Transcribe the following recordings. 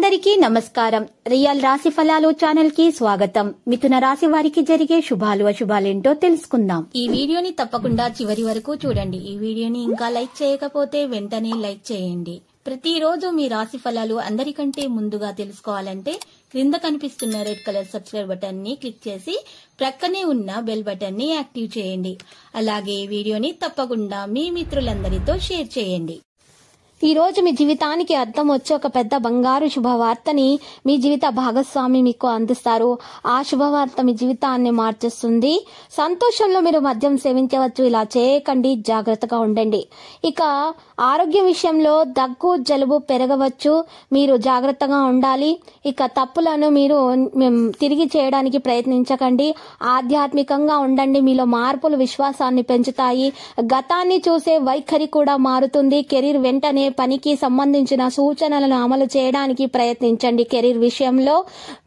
అందరికీ నమస్కారం. రియల్ రాశి ఫలాలు ఛానల్ కి స్వాగతం. మిథున రాశి వారికి జరిగే శుభాలు అశుభాలేంటో తెలుసుకుందాం. ఈ వీడియోని తప్పకుండా చివరి వరకు చూడండి. ఈ వీడియోని ఇంకా లైక్ చేయకపోతే వెంటనే లైక్ చేయండి. ప్రతిరోజు మీ రాశి ఫలాలు అందరికంటే ముందుగా తెలుసుకోవాలంటే క్రింద కనిపిస్తున్న రెడ్ కలర్ సబ్స్క్రైబ్ బటన్ ని క్లిక్ చేసి ప్రక్కనే ఉన్న బెల్ బటన్ ని యాక్టివ్ చేయండి. అలాగే ఈ వీడియోని తప్పకుండా మీ మిత్రులందరితో షేర్ చేయండి. ఈ రోజు మీ జీవితానికి అర్థం వచ్చే ఒక పెద్ద బంగారు శుభవార్తని మీ జీవిత భాగస్వామి మీకు అందిస్తారు. ఆ శుభవార్త మీ జీవితాన్ని మార్చేస్తుంది. సంతోషంలో మీరు మద్యం సేవించవచ్చు. ఇలా చేయకండి, జాగ్రత్తగా ఉండండి. ఇక ఆరోగ్యం విషయంలో దగ్గు జలుబు పెరగవచ్చు. మీరు జాగ్రత్తగా ఉండాలి. ఇక తప్పులను మీరు తిరిగి చేయడానికి ప్రయత్నించకండి. ఆధ్యాత్మికంగా ఉండండి. మీలో మార్పులు విశ్వాసాన్ని పెంచుతాయి. గతాన్ని చూసే వైఖరి కూడా మారుతుంది. కెరీర్ వెంటనే పనికి సంబంధించిన సూచనలను అమలు చేయడానికి ప్రయత్నించండి. కెరీర్ విషయంలో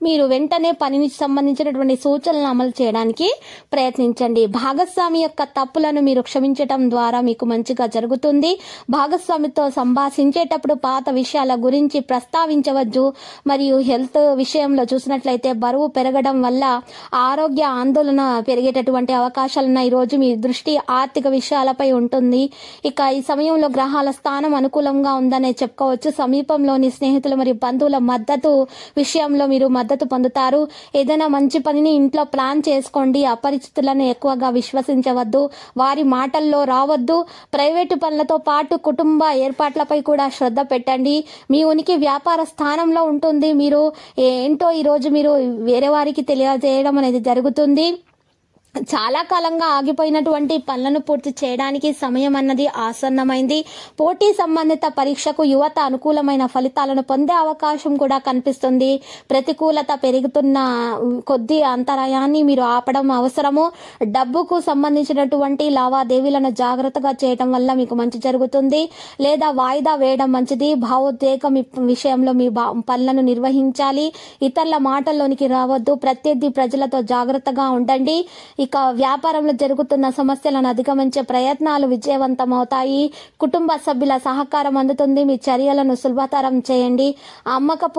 మీరు వెంటనే పనికి సంబంధించినటువంటి సూచనలను అమలు చేయడానికి ప్రయత్నించండి. భాగస్వామి యొక్క తప్పులను మీరు క్షమించటం ద్వారా మీకు మంచిగా జరుగుతుంది. భాగస్వామితో సంభాషించేటప్పుడు పాత విషయాల గురించి ప్రస్తావించవచ్చు. మరియు హెల్త్ విషయంలో చూసినట్లయితే బరువు పెరగడం వల్ల ఆరోగ్య ఆందోళన పెరిగేటటువంటి అవకాశాలున్నాయి. ఈ రోజు మీ దృష్టి ఆర్థిక విషయాలపై ఉంటుంది. ఇక ఈ సమయంలో గ్రహాల స్థానం అనుకూలంగా ఉందనే చెప్పుకోవచ్చు. సమీపంలోని స్నేహితులు మరియు బంధువుల మద్దతు విషయంలో మీరు మద్దతు పొందుతారు. ఏదైనా మంచి పనిని ఇంట్లో ప్లాన్ చేసుకోండి. అపరిచితులను ఎక్కువగా విశ్వసించవద్దు. వారి మాటల్లో రావద్దు. ప్రైవేటు పనులతో పాటు కుటుంబ ఏర్పాట్లపై కూడా శ్రద్ధ పెట్టండి. మీ ఉనికి వ్యాపార స్థానంలో ఉంటుంది. మీరు ఏంటో ఈ రోజు మీరు వేరే వారికి తెలియజేయడం అనేది జరుగుతుంది. చాలా కాలంగా ఆగిపోయినటువంటి పనులను పూర్తి చేయడానికి సమయం అన్నది ఆసన్నమైంది. పోటీ సంబంధిత పరీక్షకు యువత అనుకూలమైన ఫలితాలను పొందే అవకాశం కూడా కనిపిస్తుంది. ప్రతికూలత పెరుగుతున్న కొద్ది అంతరాయాన్ని మీరు ఆపడం అవసరము. డబ్బుకు సంబంధించినటువంటి లావాదేవీలను జాగ్రత్తగా చేయడం వల్ల మీకు మంచి జరుగుతుంది. లేదా వాయిదా వేయడం మంచిది. భావోద్వేగం విషయంలో మీ పనులను నిర్వహించాలి. ఇతరుల మాటల్లోనికి రావద్దు. ప్రత్యర్థి ప్రజలతో జాగ్రత్తగా ఉండండి. ఇక వ్యాపారంలో జరుగుతున్న సమస్యలను అధిగమించే ప్రయత్నాలు విజయవంతమవుతాయి. కుటుంబ సభ్యుల సహకారం అందుతుంది. మీ చర్యలను సులభతరం చేయండి. అమ్మకం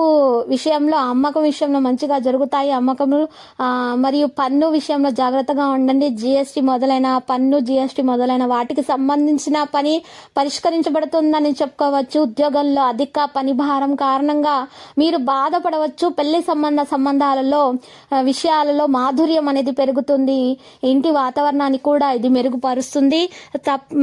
విషయంలో మంచిగా జరుగుతాయి. అమ్మకము మరియు పన్ను విషయంలో జాగ్రత్తగా ఉండండి. జిఎస్టీ మొదలైన వాటికి సంబంధించిన పని పరిష్కరించబడుతుందని చెప్పుకోవచ్చు. ఉద్యోగంలో అధిక పని భారం కారణంగా మీరు బాధపడవచ్చు. పెళ్లి సంబంధాలలో విషయాలలో మాధుర్యం అనేది పెరుగుతుంది. ఇంటి వాతావరణాన్ని కూడా ఇది మెరుగుపరుస్తుంది.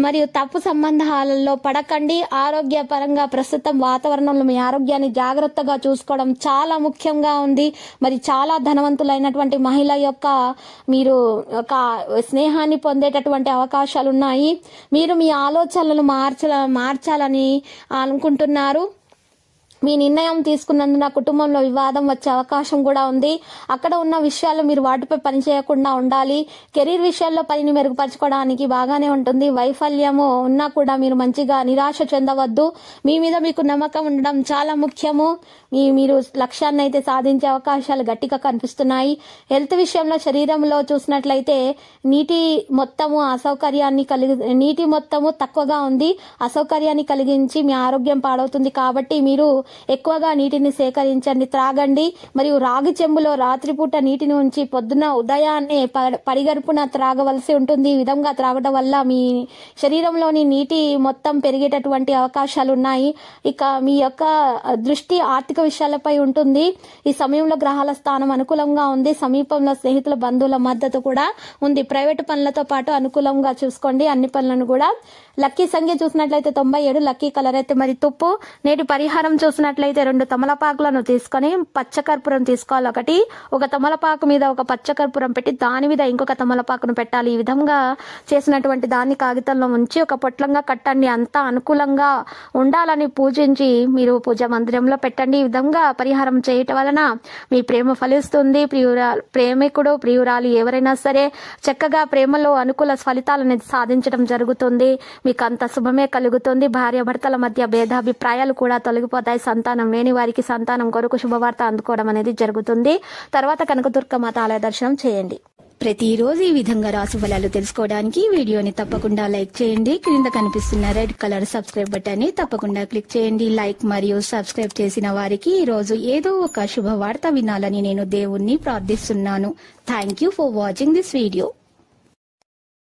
మరియు తప్పు సంబంధాలలో పడకండి. ఆరోగ్యపరంగా ప్రస్తుతం వాతావరణంలో మీ ఆరోగ్యాన్ని జాగ్రత్తగా చూసుకోవడం చాలా ముఖ్యంగా ఉంది. మరి చాలా ధనవంతులైనటువంటి మహిళ యొక్క మీరు ఒక స్నేహాన్ని పొందేటటువంటి అవకాశాలు ఉన్నాయి. మీరు మీ ఆలోచనలను మార్చాలని అనుకుంటున్నారు. మీ నిర్ణయం తీసుకున్నందున కుటుంబంలో వివాదం వచ్చే అవకాశం కూడా ఉంది. అక్కడ ఉన్న విషయాలు మీరు వాటిపై పని చేయకుండా ఉండాలి. కెరీర్ విషయాల్లో పనిని మెరుగుపరచుకోవడానికి బాగానే ఉంటుంది. వైఫల్యము ఉన్నా కూడా మీరు మంచిగా నిరాశ చెందవద్దు. మీ మీద మీకు నమ్మకం ఉండడం చాలా ముఖ్యము. మీరు లక్ష్యాన్ని అయితే సాధించే అవకాశాలు గట్టిగా కనిపిస్తున్నాయి. హెల్త్ విషయంలో శరీరంలో చూసినట్లయితే నీటి మొత్తము తక్కువగా ఉంది. అసౌకర్యాన్ని కలిగించి మీ ఆరోగ్యం పాడవుతుంది. కాబట్టి మీరు ఎక్కువగా నీటిని సేకరించండి, త్రాగండి. మరియు రాగి చెంబులో రాత్రిపూట నీటిని ఉంచి పొద్దున ఉదయాన్నే పడిగడుపున త్రాగవలసి ఉంటుంది. ఈ విధంగా త్రాగడం వల్ల మీ శరీరంలోని నీటి మొత్తం పెరిగేటటువంటి అవకాశాలు ఉన్నాయి. ఇక మీ యొక్క దృష్టి ఆర్థిక విషయాలపై ఉంటుంది. ఈ సమయంలో గ్రహాల స్థానం అనుకూలంగా ఉంది. సమీపంలో స్నేహితుల బంధువుల మద్దతు కూడా ఉంది. ప్రైవేటు పనులతో పాటు అనుకూలంగా చూసుకోండి అన్ని పనులను కూడా. లక్కీ సంఖ్య చూసినట్లయితే 97. లక్కీ కలర్ అయితే మరి తుప్పు. నేటి పరిహారం చూసినట్లయితే 2 తమలపాకులను తీసుకొని పచ్చకర్పూరం తీసుకోవాలి. ఒక తమలపాకు మీద ఒక పచ్చకర్పూరం పెట్టి దాని మీద ఇంకొక తమలపాకును పెట్టాలి. ఈ విధంగా చేసినటువంటి దాన్ని కాగితంలో ఉంచి ఒక పొట్లంగా కట్టండి. అంతా అనుకూలంగా ఉండాలని పూజించి మీరు పూజ మందిరంలో పెట్టండి. ఈ విధంగా పరిహారం చేయటం వలన మీ ప్రేమ ఫలిస్తుంది. ప్రియురాలు ఎవరైనా సరే చక్కగా ప్రేమలో అనుకూల ఫలితాలను సాధించడం జరుగుతుంది. మీకు అంత శుభమే కలుగుతుంది. భార్యాభర్తల మధ్య భేదాభిప్రాయాలు కూడా తొలగిపోతాయి. సంతానం లేని వారికి సంతానం కొరకు శుభవార్త అందుకోవడం అనేది జరుగుతుంది. తర్వాత కనకదుర్గ మాత ఆలయ దర్శనం చేయండి. ప్రతిరోజు ఈ విధంగా రాశి ఫలాలు తెలుసుకోవడానికి వీడియోని తప్పకుండా లైక్ చేయండి. క్రింద కనిపిస్తున్న రెడ్ కలర్ సబ్స్క్రైబ్ బటన్ ని తప్పకుండా క్లిక్ చేయండి. లైక్ మరియు సబ్స్క్రైబ్ చేసిన వారికి ఈ రోజు ఏదో ఒక శుభవార్త వినాలని నేను దేవుణ్ణి ప్రార్థిస్తున్నాను. Thank you for watching this video.